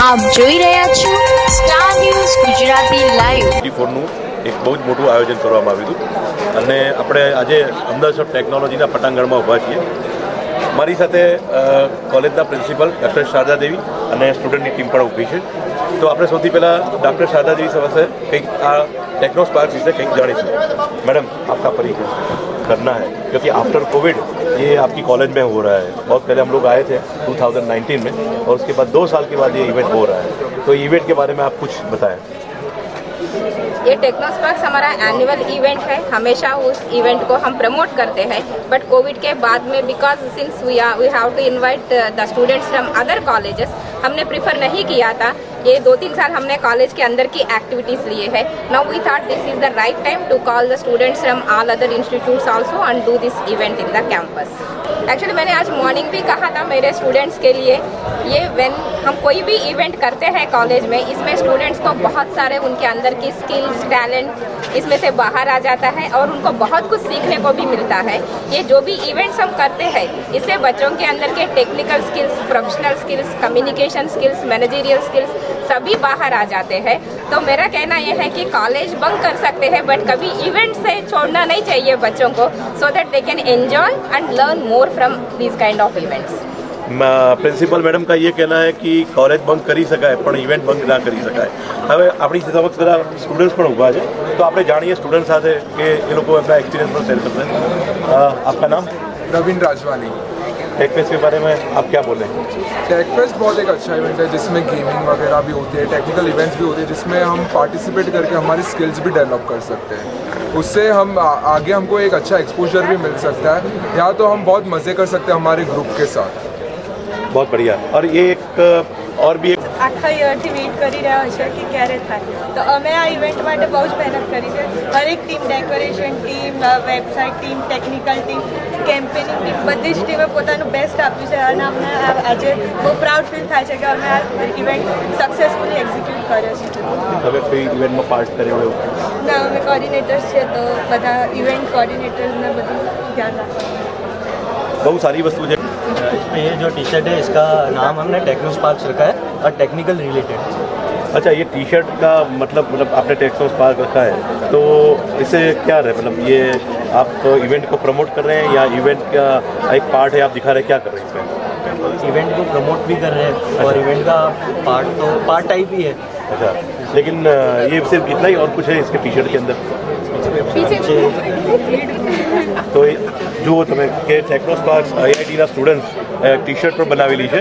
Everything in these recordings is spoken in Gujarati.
આપ જોઈ રહ્યા છો સ્ટાર ન્યૂઝ ગુજરાતી લાઈવ 24નું એક બહુ જ મોટું આયોજન કરવામાં આવ્યું હતું અને આપણે આજે અમદાવાદ ટેકનોલોજીના પટાંગણમાં ઊભા છીએ. મારી સાથે કોલેજના પ્રિન્સિપલ ડૉક્ટર શારદા દેવી અને સ્ટુડન્ટની ટીમ પણ ઊભી છે. તો આપણે સૌથી પહેલાં डॉक्टर शारदा देवी से કંઈક આ टेक्नोस्पार्क विषय કંઈक जानीશું. मैडम आपका परिचय करना है क्योंकि आफ्टर कोविड ये आपकी कॉलेज में हो रहा है. बहुत पहले हम लोग आए थे 2019 में और उसके बाद 2 साल के बाद ये इवेंट हो रहा है. तो इवेंट के बारे में आप कुछ बताएं. ये टेक्नोस्पार्क हमारा एनुअल इवेंट है. हमेशा उस इवेंट को हम प्रमोट करते हैं, बट कोविड के बाद में because since we have to invite the students from other colleges, हमने प्रीफर नहीं किया था. ये 2-3 साल हमने कॉलेज के अंदर की एक्टिविटीज़ लिए है. Now we thought this is the right time to call the students from all other institutes also and do this event in the campus. Actually मैंने आज मॉर्निंग भी कहा था मेरे स्टूडेंट्स के लिए, ये व्हेन हम कोई भी इवेंट करते हैं कॉलेज में, इसमें स्टूडेंट्स को बहुत सारे उनके अंदर की स्किल्स, टैलेंट इसमें से बाहर आ जाता है और उनको बहुत कुछ सीखने को भी मिलता है. ये जो भी इवेंट्स हम करते हैं, इससे बच्चों के अंदर के technical skills, professional skills, communication skills, managerial skills सभी बाहर आ जाते हैं. तो मेरा कहना यह है कि कॉलेज बंक कर सकते हैं, बट कभी इवेंट से छोड़ना नहीं चाहिए बच्चों को, so that they can enjoy and learn more from this kind of events. Principal madam કા ये कहना है कि કોલેજ બંક કરી શકાય પણ ઇવેન્ટ બંક ના કરી શકાય. હવે આપણી સમક્ષ બધા સ્ટુડન્ટ્સ પણ ઊભા છે, તો આપણે જાણીએ સ્ટુડન્ટ સાથે કે એ લોકો એમના એક્સપિરિયન્સ પણ શેર કરશે. આપકા નામ? रविंद्र राजवानी. टेकफेस्ट के बारे में आप क्या बोलें? टेकफेस्ट बहुत एक अच्छा इवेंट है जिसमें गेमिंग वगैरह भी होती है, टेक्निकल इवेंट्स भी होते हैं जिसमें हम पार्टिसिपेट करके हमारी स्किल्स भी डेवलप कर सकते हैं. उससे हम आगे हमको एक अच्छा एक्सपोजर भी मिल सकता है, या तो हम बहुत मज़े कर सकते हैं हमारे ग्रुप के साथ. बहुत बढ़िया. और ये एक और भी एक આખા યરથી વેઇટ કરી રહ્યા છે કે ક્યારે થાય, તો અમે આ ઇવેન્ટ માટે બહુ જ મહેનત કરી છે. હરેક team, decoration team, website team, technical team, campaigning team, બધી જ ટીમે પોતાનું બેસ્ટ આપ્યું છે અને અમને આજે બહુ પ્રાઉડ ફીલ થાય છે કે અમે આ ઇવેન્ટ સક્સેસફુલી એક્ઝિક્યુટ કર્યો છે. હવે કોઈ ઇવેન્ટમાં પાર્ટ કર્યો હોય? ના, અમે કોર્ડિનેટર્સ છે તો બધા ઇવેન્ટ કોર્ડિનેટર્સને બધું ધ્યાન રાખવાનું. बहुत सारी वस्तु है. इसमें ये जो टी शर्ट है इसका नाम हमने टेक्नोस्पार्क रखा है और टेक्निकल रिलेटेड. अच्छा, ये टी शर्ट का मतलब आपने टेक्नोस्पार्क रखा है, तो इससे क्या है, मतलब ये आप इवेंट को प्रमोट कर रहे हैं या इवेंट का एक पार्ट है, आप दिखा रहे हैं, क्या कर रहे हैं इसमें? इवेंट को प्रमोट भी कर रहे हैं और इवेंट का पार्ट टाइप ही है. अच्छा, लेकिन ये सिर्फ इतना ही और कुछ है इसके टी शर्ट के अंदर? તો જુઓ તમે કે ટેકનોસ્પાર્ક આઈઆઈટીના સ્ટુડન્ટ્સ ટી શર્ટ પણ બનાવેલી છે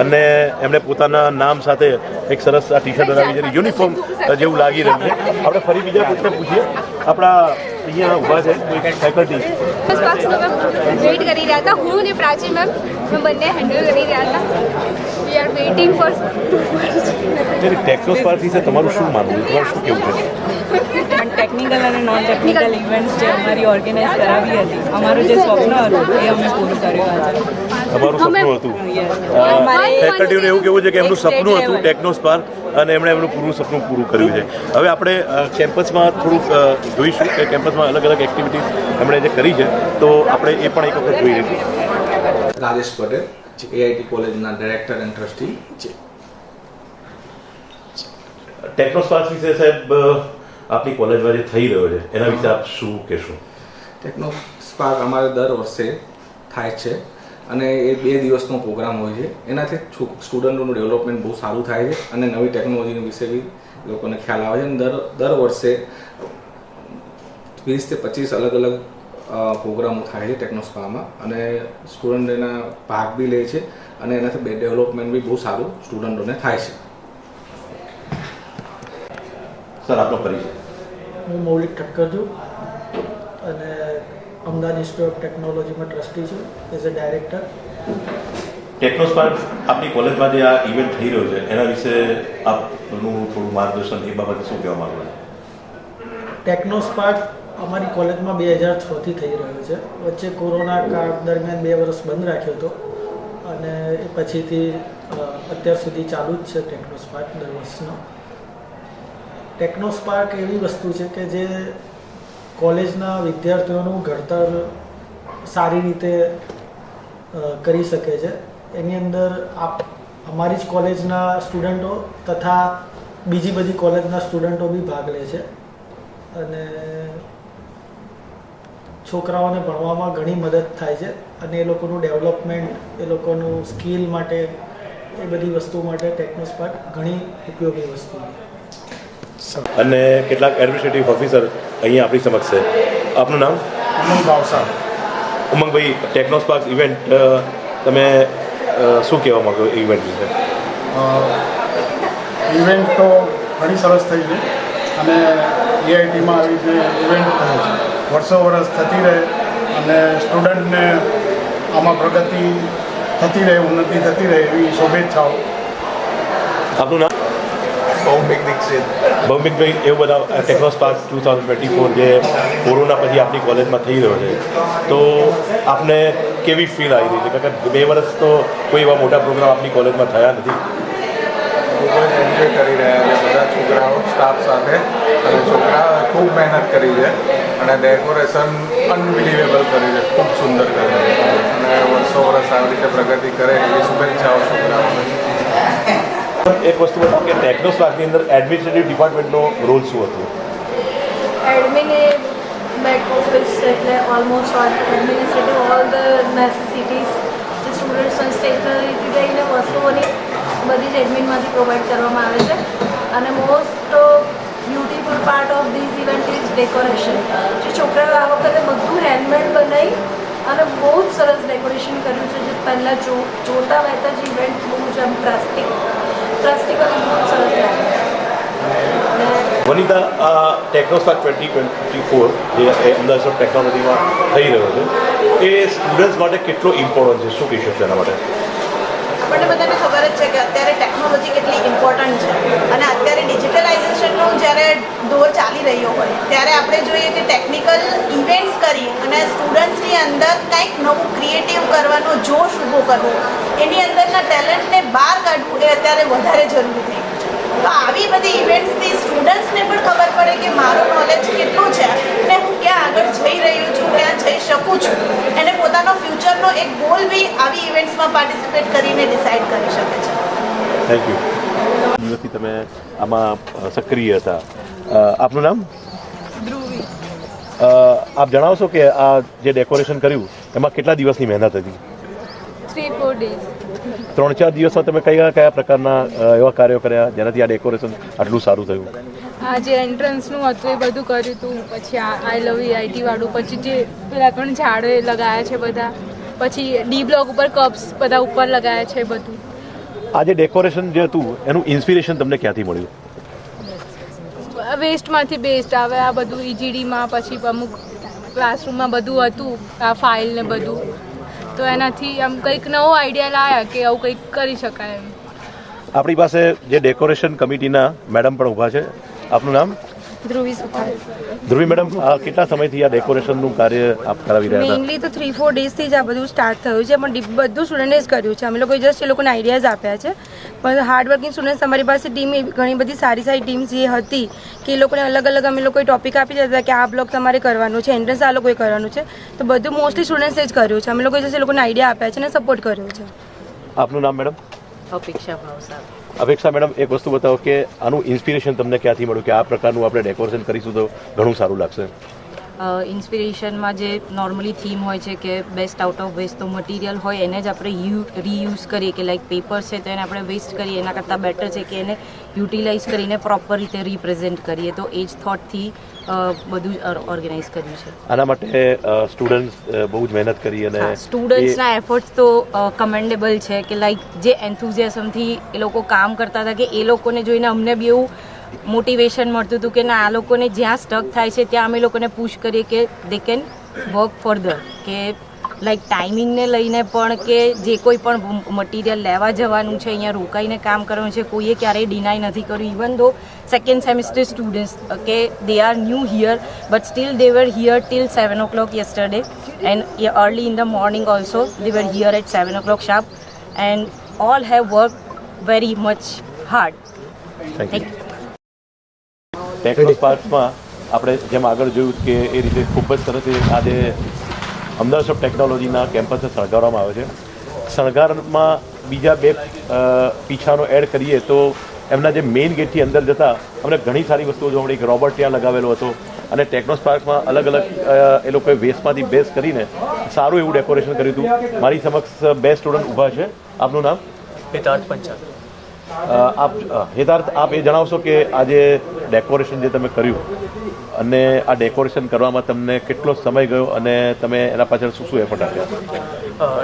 અને એમણે પોતાના નામ સાથે એક સરસ આ ટી શર્ટ બનાવી છે, યુનિફોર્મ જેવું લાગી રહ્યું છે. આપણે ફરી બીજા કોઈને પૂછીએ. આપણા અહીંયા ઊભા છે કોઈ ફેકલ્ટી. વેઇટ કરી રહ્યા હતા, હું ને પ્રાચી મેમ બંને હેન્ડલ કરી રહ્યા હતા. વી આર વેઇટિંગ ફોર ટેકનોસ્પાર્ક વિશે તમારું શું માનવું છે, તમારું શું કેવું છે? પણ ટેકનિકલ અને નોન ટેકનિકલ ઇવેન્ટ્સ જે અમારી ઓર્ગેનાઇઝ કરાવી હતી, અમારું જે સ્વપ્ન હતું એ અમે પૂરું કર્યું આજે. તમારું સપનું હતું, ફેકલ્ટીનું એવું કેવું છે કે એમનું સપનું હતું ટેકનોસ્પાર્ક અને એમણે એમનું સપનું પૂરું કર્યું છે. હવે આપણે કેમ્પસમાં થોડુંક જોઈશું કે કેમ્પસમાં અલગ અલગ એક્ટિવિટીઝ એમણે જે કરી છે, તો આપણે એ પણ એક વખત જોઈ લઈશું. રાજેશ પટેલ, એઆઈટી કોલેજના ડાયરેક્ટર એન્ડ ટ્રસ્ટી છે. ટેકનોસ્પાર્ક વિશે સાહેબ આપની કોલેજમાં જે થઈ રહ્યો છે એના વિશે આપ શું કહેશો? ટેકનોસ્પાર્ક અમારે દર વર્ષે થાય છે અને એ 2 દિવસનો પ્રોગ્રામ હોય છે. એનાથી સ્ટુડન્ટોનું ડેવલપમેન્ટ બહુ સારું થાય છે અને નવી ટેકનોલોજીના વિશે બી લોકોને ખ્યાલ આવે છે. અને દર વર્ષે 20 થી 25 અલગ અલગ પ્રોગ્રામો થાય છે ટેકનોસ્પાર્કમાં અને સ્ટુડન્ટ એના ભાગ બી લે છે અને એનાથી ડેવલપમેન્ટ બી બહુ સારું સ્ટુડન્ટોને થાય છે. સર, આપનો પરિચય? હું મૌલિક ઠક્કર છું અને અમદાવાદ ઇન્સ્ટિટ્યૂટ ઓફ ટેકનોલોજીમાં ટ્રસ્ટી છું એઝ અ ડાયરેક્ટર. ટેકનોસ્પાર્ક આપની કોલેજમાં જે આ ઇવેન્ટ થઈ રહ્યો છે એના વિશે આપનું થોડું માર્ગદર્શન એ બાબતે શું કહેવા માંગો છો? ટેકનોસ્પાર્ક અમારી કોલેજમાં 2006થી થઈ રહ્યો છે. વચ્ચે કોરોના કાળ દરમિયાન 2 વર્ષ બંધ રાખ્યો હતો અને એ પછીથી અત્યાર સુધી ચાલુ જ છે ટેકનોસ્પાર્ક દર વર્ષનો. ટેકનોસ્પાર્ક એવી વસ્તુ છે કે જે કોલેજના વિદ્યાર્થીઓનું ઘડતર સારી રીતે કરી શકે છે. એની અંદર અમારી જ કોલેજના સ્ટુડન્ટો તથા બીજી બધી કોલેજના સ્ટુડન્ટો બી ભાગ લે છે અને છોકરાઓને ભણવામાં ઘણી મદદ થાય છે અને એ લોકોનું ડેવલપમેન્ટ, એ લોકોનું સ્કિલ માટે, એ બધી વસ્તુ માટે ટેકનોસ્પાર્ક ઘણી ઉપયોગી વસ્તુ છે. અને કેટલાક એડમિનિસ્ટ્રેટિવ ઓફિસર અહીંયા આપણી સમક્ષ છે. આપનું નામ? ઉમંગ ભાવસાર. ઉમંગભાઈ, ટેકનોસ્પાર્ક ઇવેન્ટ તમે શું કહેવા માગો ઇવેન્ટ વિશે? ઇવેન્ટ તો ઘણી સરસ થઈ છે અને EITમાં આવી જે ઇવેન્ટ વર્ષો વર્ષ થતી રહે અને સ્ટુડન્ટને આમાં પ્રગતિ થતી રહે, ઉન્નતિ થતી રહે એવી શુભેચ્છાઓ. આપનું નામ? ભૌમિક દીક્ષિત. ભૌમિકભાઈ, એવું બધા ટેકનોસ્પાર્ક 2024 જે કોરોના પછી આપણી કોલેજમાં થઈ રહ્યો છે, તો આપને કેવી ફીલ આવી રહી છે? કારણ કે 2 વર્ષ તો કોઈ એવા મોટા પ્રોગ્રામ આપણી કોલેજમાં થયા નથી. ખૂબ જ એન્જોય કરી રહ્યા છે બધા છોકરાઓ સ્ટાફ સાથે અને છોકરાઓએ ખૂબ મહેનત કરી છે અને ડેકોરેશન અનબિલિવેબલ કરી છે, ખૂબ સુંદર કરી છે અને વર્ષો વર્ષ આવી રીતે પ્રગતિ કરે એવી શુભેચ્છાઓ છોકરાઓને. એક વસ્તુ બતાવો કે ટેકનોસ્પાર્કની અંદર એડમિનિસ્ટ્રેટિવ ડિપાર્ટમેન્ટનો રોલ શું હતો? એડમિન એ બેક ઓફિસ એટલે ઓલમોસ્ટ એડમિનિસ્ટ્રેટિવ ઓલ ધ નેસેસિટીઝ જે સ્ટુડન્ટ્સને સ્ટેશનરીથી લઈને વસ્તુઓની બધી જ એડમિનમાંથી પ્રોવાઈડ કરવામાં આવે છે અને most beautiful part of this event is decoration. જે છોકરાઓ આ વખતે બધું હેન્ડમેડ બનાવી અને બહુ જ સરસ ડેકોરેશન કર્યું છે. જે પહેલાં જોતા વહેતા જ ઇવેન્ટ બહુ જ આમ પ્લાસ્ટિકલ બહુ સરસ લાગે. વનિતા, આ ટેકનોસ્પાર્ક 2024 જે અમદાવાદ ટેકનોલોજીમાં થઈ રહ્યો છે, એ સ્ટુડન્ટ્સ માટે કેટલો ઇમ્પોર્ટન્ટ છે? શું કહી શકશો એના માટે? આપણને બધાને ખબર જ છે કે અત્યારે ટેકનોલોજી કેટલી ઇમ્પોર્ટન્ટ છે અને અત્યારે ડિજિટલાઇઝેશનનો જ્યારે દોર ચાલી રહ્યો હોય ત્યારે આપણે જોઈએ કે ટેકનિકલ ઇવેન્ટ્સ કરી અને સ્ટુડન્ટ્સની અંદર કંઈક નવું ક્રિએટિવ કરવાનો જોશ ઊભો કરવો, એની અંદરના ટેલેન્ટને બહાર કાઢવું એ અત્યારે વધારે જરૂરી થઈ ગયું છે. તો આવી બધી ઇવેન્ટ્સથી સ્ટુડન્ટ્સને પણ ખબર પડે કે મારું નોલેજ કેટલું છે અને હું ક્યાં આગળ જઈ રહ્યો છું, ક્યાં જઈ શકું છું, અને પોતાનો ફ્યુચરનો એક ગોલ બી આવી ઇવેન્ટ્સમાં પાર્ટિસિપેટ કરીને ડિસાઇડ કરી શકે છે. Thank you. દિવસથી તમે આમાં સક્રિય હતા. આપનું નામ? ધ્રુવી. આપ જણાવશો કે આ જે ડેકોરેશન કર્યું એમાં કેટલા દિવસની મહેનત હતી? 3-4 days. 3-4 દિવસમાં તમે કયા કયા પ્રકારના એવા કાર્યો કર્યા જેનાથી આ ડેકોરેશન આટલું સારું થયું? આ જે એન્ટ્રન્સનું હતું એ બધું કર્યું હતું, પછી આઈ લવ EIT વાળું, પછી જે પેલા પણ ઝાડો લગાવ્યા છે બધા, પછી ડી બ્લોક ઉપર કપ્સ બધા ઉપર લગાવ્યા છે બધું. આ જે ડેકોરેશન જે હતું એનું ઇન્સ્પિરેશન તમને ક્યાંથી મળ્યું? વેસ્ટમાંથી બેસ્ટ આવે આ બધું. EGDમાં પછી અમુક ક્લાસરૂમમાં બધું હતું, આ ફાઇલ ને બધું, તો એનાથી આમ કંઈક નવો આઈડિયા લાવ્યા કે આવું કંઈક કરી શકાય એમ. આપણી પાસે જે ડેકોરેશન કમિટીના મેડમ પણ ઊભા છે. આપનું નામ? ધ્રુવી સુથાર. ધ્રુવી મેડમ, કેટલા સમયથી આ ડેકોરેશનનું કાર્ય આપ કરાવી રહ્યા હતા? મેઇનલી તો 3-4 ડેઝથી જ આ બધું સ્ટાર્ટ થયું છે, પણ બધું સ્ટુડન્ટે જ કર્યું છે. અમે લોકોએ જસ્ટ એ લોકોને આઈડિયાઝ આપ્યા છે, પણ હાર્ડવર્કિંગ સ્ટુડન્ટ્સ અમારી પાસે ટીમ ઘણી બધી સારી સારી ટીમ્સ જે હતી કે એ લોકોને અલગ અલગ અમે લોકોએ ટોપિક આપી દીધા હતા કે આ બ્લોક તમારે કરવાનું છે, એન્ટ્રન્સ આ લોકોએ કરવાનું છે, તો બધું મોસ્ટલી સ્ટુડન્ટ્સે જ કર્યું છે. અમે લોકોએ જસ્ટ એ લોકોને આઈડિયા આપ્યા છે અને સપોર્ટ કર્યો છે. આપનું નામ મેડમ? અપેક્ષા ભાવસાર. અપેક્ષા મેડમ, એક વસ્તુ બતાવો કે આનું ઇન્સ્પિરેશન તમને ક્યાંથી મળ્યું કે આ પ્રકારનું આપણે ડેકોરેશન કરીશું તો ઘણું સારું લાગશે? ઇન્સ્પિરેશનમાં જે નોર્મલી થીમ હોય છે કે બેસ્ટ આઉટ ઓફ વેસ્ટ, તો મટીરિયલ હોય એને જ આપણે રીયુઝ કરીએ કે લાઈક પેપર છે તો એને આપણે વેસ્ટ કરીએ એના કરતાં બેટર છે કે એને યુટિલાઇઝ કરીને પ્રોપર રીતે રિપ્રેઝેન્ટ કરીએ. તો એ જ થોટથી બધું ઓર્ગેનાઇઝ કર્યું છે. આના માટે સ્ટુડન્ટ્સ બહુ જ મહેનત કરી અને સ્ટુડન્ટ્સના એફર્ટ્સ તો કમેન્ડેબલ છે કે લાઈક જે એન્થુઝિયાઝમથી એ લોકો કામ કરતા હતા કે એ લોકોને જોઈને અમને બી એવું મોટિવેશન મળતું હતું કે ના, આ લોકોને જ્યાં સ્ટક થાય છે ત્યાં અમે લોકોને પુશ કરીએ કે દે કેન વર્ક ફર્ધર, કે લાઈક ટાઈમિંગને લઈને પણ કે જે કોઈ પણ મટીરિયલ લેવા જવાનું છે, અહીંયા રોકાઈને કામ કરવાનું છે, કોઈએ ક્યારેય ડિનાય નથી કર્યું. ઇવન ધો સેકન્ડ સેમિસ્ટર સ્ટુડન્ટ્સ કે they are new here but still they were here till 7 o'clock yesterday and early in the morning also they were here at 7 o'clock sharp and all have worked very much hard. Thank you. ટેકનોસ્પાર્કમાં આપણે જેમ આગળ જોયું કે એ રીતે ખૂબ જ સરસ આજે અમદાવાદ ઓફ ટેકનોલોજીના કેમ્પસને શણગારવામાં આવે છે. શણગારમાં બીજા બે પીછાનો એડ કરીએ તો એમના જે મેઇન ગેટથી અંદર જતાં અમને ઘણી સારી વસ્તુઓ જોવા મળી. રોબોટ ત્યાં લગાવેલો હતો અને ટેકનોસ્પાર્કમાં અલગ અલગ એ લોકોએ વેસ્ટમાંથી બેસ્ટ કરીને સારું એવું ડેકોરેશન કર્યું હતું. મારી સમક્ષ બે સ્ટુડન્ટ ઊભા છે. આપનું નામ? હિતાર્થ પંચાલ. હિતાર્થ, આપ એ જણાવશો કે આ જે ડેકોરેશન જે તમે કર્યું અને આ ડેકોરેશન કરવામાં તમને કેટલો સમય ગયો અને તમે એના પાછળ શું શું એફર્ટ આપ્યા?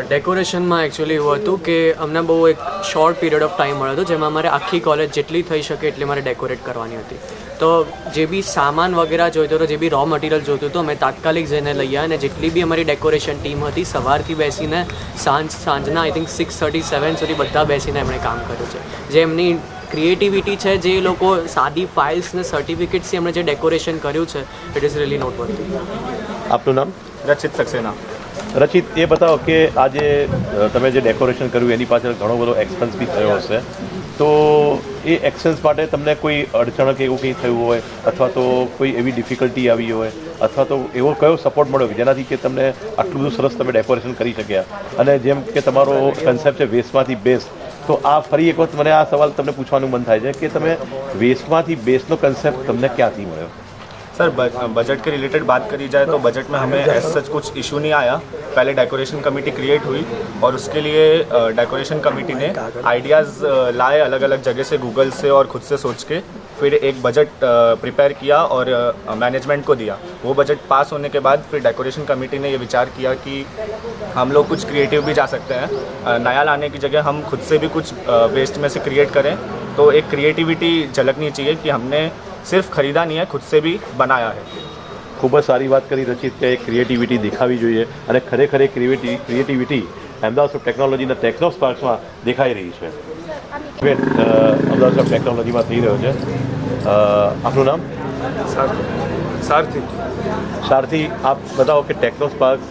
ડેકોરેશનમાં એકચ્યુઅલી એવું હતું કે અમને બહુ એક શોર્ટ પીરિયડ ઓફ ટાઈમ મળ્યો હતો જેમાં અમારે આખી કોલેજ જેટલી થઈ શકે એટલી મારે ડેકોરેટ કરવાની હતી. તો જે બી સામાન વગેરે જોઈતો હતો, જે બી રો મટીરિયલ જોઈતું હતું, અમે તાત્કાલિક જઈને લઈ આવ્યા અને જેટલી બી અમારી ડેકોરેશન ટીમ હતી સવારથી બેસીને સાંજના આઈ થિંક 6:37 સુધી બધા બેસીને એમણે કામ કર્યું છે. જે એમની ક્રિએટિવિટી છે, જે લોકો સાદી ફાઇલ્સ ને સર્ટિફિકેટ્સથી એમણે જે ડેકોરેશન કર્યું છે, ઇટ ઇઝ રિયલી નોટ વર્થી. આપનું નામ? રચિત સક્સેના. રચિત, એ બતાવો કે આજે તમે જે ડેકોરેશન કર્યું એની પાછળ ઘણો બધો એક્સપેન્સ બી થયો હશે, તો એ એક્સપેન્સ માટે તમને કોઈ અડચણ કે એવું કંઈ થયું હોય અથવા તો કોઈ એવી ડિફિકલ્ટી આવી હોય અથવા તો એવો કયો સપોર્ટ મળ્યો કે જેનાથી કે તમને આટલું બધું સરસ તમે ડેકોરેશન કરી શક્યા? અને જેમ કે તમારો કન્સેપ્ટ છે વેસ્ટમાંથી બેસ્ટ, તો આ ફરી એક વખત મને આ સવાલ તમને પૂછવાનું મન થાય છે કે તમે વેस्टમાંથી बेस्टનો कंसेप्ट તમને ક્યાંથી મળ્યો? सर बजट के रिलेटेड बात करी जाए तो बजट में हमें एज सच कुछ इशू नहीं आया. पहले डेकोरेशन कमेटी क्रिएट हुई और उसके लिए डेकोरेशन कमेटी ने आइडियाज़ लाए अलग अलग जगह से, गूगल से और खुद से सोच के फिर एक बजट प्रिपेयर किया और मैनेजमेंट को दिया. वो बजट पास होने के बाद फिर डेकोरेशन कमेटी ने ये विचार किया कि हम लोग कुछ क्रिएटिव भी जा सकते हैं. नया लाने की जगह हम खुद से भी कुछ वेस्ट में से क्रिएट करें. तो एक क्रिएटिविटी झलकनी चाहिए कि हमने सिर्फ खरीदा नहीं है, खुद से भी बनाया है. ખૂબ જ સારી વાત કરી રચિત કે ક્રિએટિવિટી દેખાવી જોઈએ અને ખરેખર એ ક્રિએટિવિટી અમદાવાદ ટેકનોલોજીના ટેકનોસ્પાર્ક્સમાં દેખાઈ રહી છે. અમદાવાદ ટેકનોલોજીમાં થઈ રહ્યો છે. આપનું નામ? सारथी. સારથી, આપ બતાવો કે ટેકનોસ્પાર્ક્સ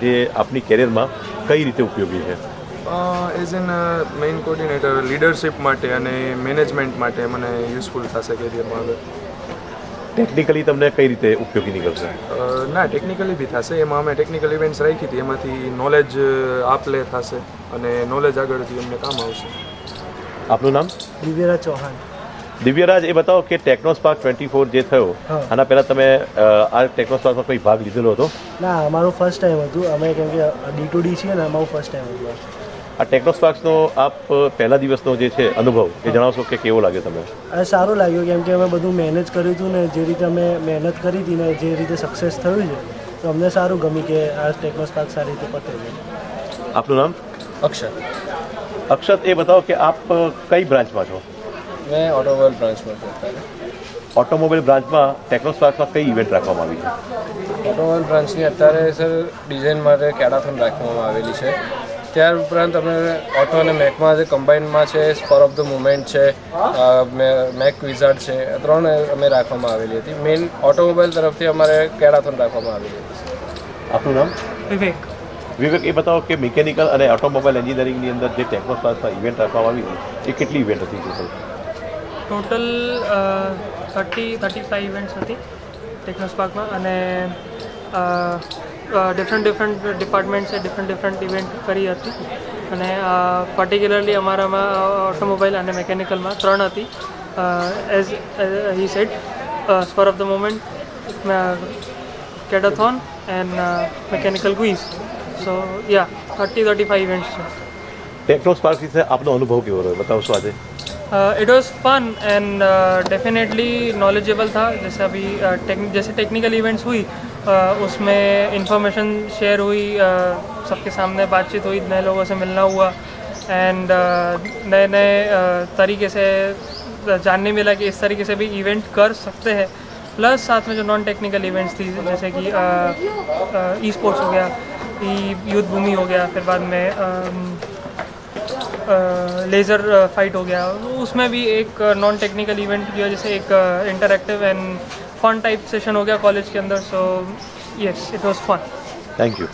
જે આપની કેરિયરમાં કઈ રીતે ઉપયોગી છે? As an main coordinator leadership માટે અને મેનેજમેન્ટ માટે મને યુઝફુલ થશે કેરિયરમાં આગળ. ટેકનિકલી તમને કઈ રીતે ઉપયોગી નીકળશે? ના, ટેકનિકલી બી થશે. એમાં અમે ટેકનિકલ ઇવેન્ટ્સ રાખી હતી, એમાંથી નોલેજ આપલે થશે અને નોલેજ આગળથી અમને કામ આવશે. આપનું નામ? દિવ્યરાજ ચૌહાણ. દિવ્યરાજ, એ બતાવો કે ટેકનોસ્પાર્ક 24 જે થયો આના પહેલાં તમે આ ટેકનોસ્પાર્કમાં કોઈ ભાગ લીધેલો હતો? ના, અમારું ફર્સ્ટ ટાઈમ હતું. અમે કેમ કે D2D છીએ ને, અમારું ફર્સ્ટ ટાઈમ હતું. આ ટેકનોસ્પાર્ક્સનો આપ પહેલા દિવસનો જે છે અનુભવ એ જણાવશો કે કેવો લાગ્યો તમને? સારું લાગ્યું કેમ કે અમે બધું મેનેજ કર્યું હતું ને જે રીતે અમે મહેનત કરી હતી ને જે રીતે સક્સેસ થયું છે તો અમને સારું ગમ્યું કે આ ટેકનોસ્પાર્ક સારી રીતે પતે છે. આપનું નામ? अक्षर. અક્ષત, એ બતાવો કે આપ કઈ બ્રાન્ચમાં છો? मैं ऑटोमोबाइल ब्रांच में करता है. ઓટોમોબાઈલ બ્રાન્ચમાં ટેકનોસ્પાર્કમાં કઈ ઇવેન્ટ રાખવામાં આવી છે? ઓટોમોબાઈલ બ્રાન્ચની અત્યારે સર ડિઝાઇન માટે કેડાથોન રાખવામાં આવેલી છે. ત્યાર ઉપરાંત અમે ઓટો અને મેકમાં જે કમ્બાઇનમાં છે, સ્પર ઓફ ધ મુમેન્ટ છે, મેક વિઝાર્ડ છે, ત્રણ અમે રાખવામાં આવેલી હતી. મેઇન ઓટોમોબાઈલ તરફથી અમારે કેડાથોન રાખવામાં આવેલી હતી. આપનું નામ? વિવેક. વિવેક, એ બતાવો કે મિકેનિકલ અને ઓટોમોબાઈલ એન્જિનિયરિંગની અંદર જે ટેકનોસ્પાર્કમાં ઇવેન્ટ રાખવામાં આવી હતી એ કેટલી ઇવેન્ટ હતી ટોટલ? ટોટલ 35 ઇવેન્ટ્સ હતી ટેકનોસ્પાર્કમાં અને ડિફરન્ટ ડિપાર્ટમેન્ટ્સે ડિફરન્ટ ઇવેન્ટ કરી હતી અને પર્ટિક્યુલરલી અમારામાં ઓટોમોબાઈલ અને મેકેનિકલમાં 3 હતી. As he said, spur of the moment, cadathon and mechanical quiz. So yeah 35 events છે. ટેકનોસ્પાર્ક વિશે આપનો અનુભવ કેવો રહ્યો બતાવશો આજે? It was fun and definitely knowledgeable था. जैसे अभी जैसे टेक्निकल इवेंट्स हुई उसमें इंफॉर्मेशन शेयर हुई, सबके सामने बातचीत हुई, नए लोगों से मिलना हुआ एंड नए नए तरीके से जानने मिला कि इस तरीके से भी इवेंट कर सकते हैं. प्लस साथ में जो नॉन टेक्निकल इवेंट्स थी जैसे कि ई स्पोर्ट्स हो गया, यूथ भूमि हो गया, फिर बाद में लेज़र फाइट हो गया, उसमें भी एक नॉन टेक्निकल इवेंट की वजह से एक interactive and fun type session हो गया कॉलेज के अंदर. So yes, it was fun. Thank you.